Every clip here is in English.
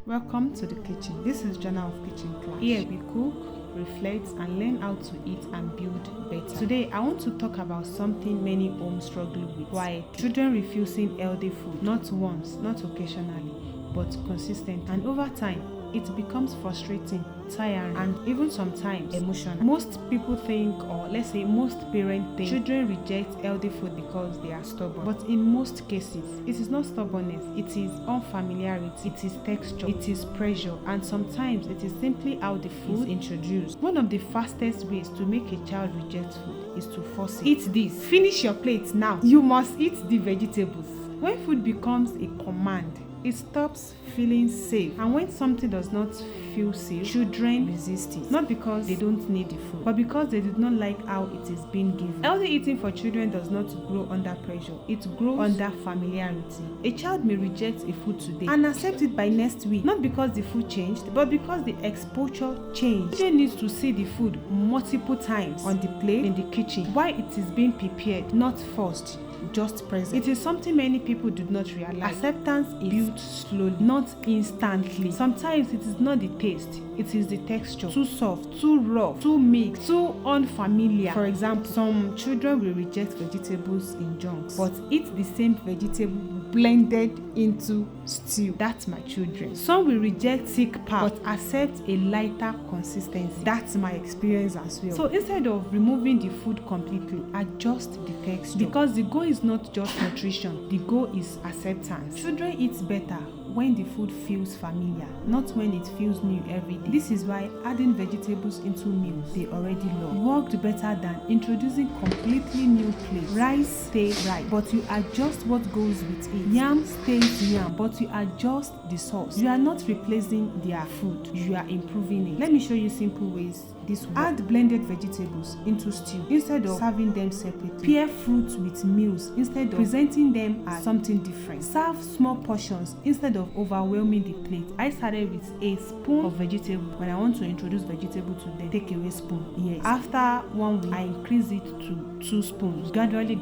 Welcome to the kitchen. This is Journal of Kitchen Klatch. Here we cook, reflect, and learn how to eat and build better. Today, I want to talk about something many homes struggle with. Why children refusing healthy food, not once, not occasionally, but consistently. And over time, it becomes frustrating, tiring, and even sometimes emotional. Most people think, or let's say most parents think, children reject healthy food because they are stubborn. But in most cases, it is not stubbornness, it is unfamiliarity, it is texture, it is pressure, and sometimes it is simply how the food is introduced. One of the fastest ways to make a child reject food is to force it. Eat this, finish your plate now, you must eat the vegetables. When food becomes a command, it stops feeling safe, and when something does not feel safe, children resist it, not because they don't need the food, but because they do not like how it is being given. Healthy eating for children does not grow under pressure, it grows under familiarity. A child may reject a food today and accept it by next week, not because the food changed, but because the exposure changed. Children need to see the food multiple times on the plate, in the kitchen, while it is being prepared, not forced, just present. It is something many people do not realize. Acceptance is built slowly, not instantly. Sometimes it is not the taste, it is the texture. Too soft, too rough, too mixed, too unfamiliar. For example, some children will reject vegetables in chunks, but eat the same vegetable blended into stew. That's my children. Some will reject thick part but accept a lighter consistency. That's my experience as well. So instead of removing the food completely, adjust the texture, because the goal is not just nutrition, the goal is acceptance. Children eat better when the food feels familiar, not when it feels new every day. This is why adding vegetables into meals they already love worked better than introducing completely new plates. Rice stays rice, but you adjust what goes with it. Yam stays yam, but you adjust the sauce. You are not replacing their food, you are improving it. Let me show you simple ways this works. Add blended vegetables into stew instead of serving them separately. Pair fruits with meals instead of presenting them as something different. Serve small portions instead of overwhelming the plate. I started with a spoon of vegetable. When I want to introduce vegetable to them, take away spoon. Yes. After 1 week, I increase it to 2 spoons. Gradually.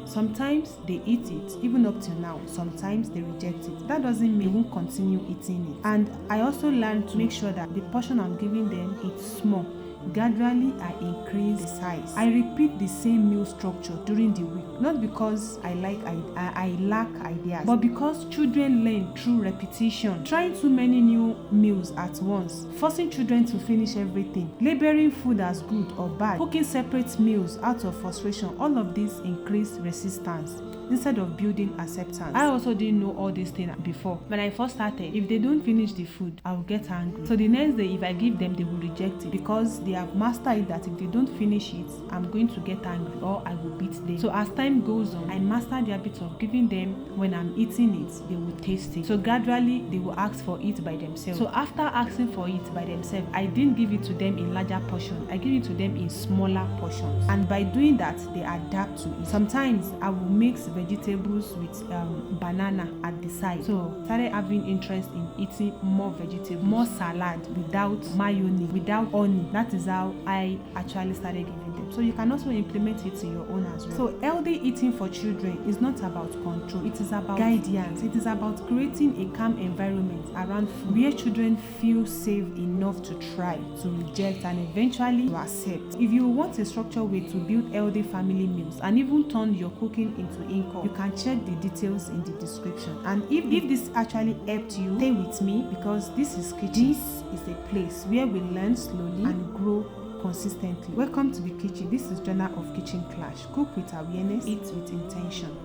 Sometimes they eat it, even up till now. Sometimes they reject it. That doesn't mean they won't continue eating it. And I also learned to make sure that the portion I'm giving them is small. Gradually, I increase the size. I repeat the same meal structure during the week, not because I lack ideas, but because children learn through repetition. Trying too many new meals at once, forcing children to finish everything, labeling food as good or bad, cooking separate meals out of frustration, all of these increase resistance instead of building acceptance. I also didn't know all these things before. When I first started, if they don't finish the food, I will get angry. So the next day, if I give them, they will reject it because they have mastered it that if they don't finish it, I'm going to get angry or I will beat them. So as time goes on, I mastered the habit of giving them. When I'm eating it, they will taste it. So gradually, they will ask for it by themselves. So after asking for it by themselves, I didn't give it to them in larger portions. I give it to them in smaller portions. And by doing that, they adapt to it. Sometimes I will mix vegetables with banana at the side. So started having interest in eating more vegetables, more salad without mayonnaise, without onion. That is how I actually started giving them. So you can also implement it in your own as well. So healthy eating for children is not about control, it is about guidance. It is about creating a calm environment around food where children feel safe enough to try, to reject, and eventually to accept. If you want a structured way to build healthy family meals and even turn your cooking into income, you can check the details in the description. And if this actually helped you, stay with me, because this is kitchen. This is a place where we learn slowly and grow consistently. Welcome to the kitchen. This is Journal of Kitchen Klatch. Cook with awareness, eat with intention.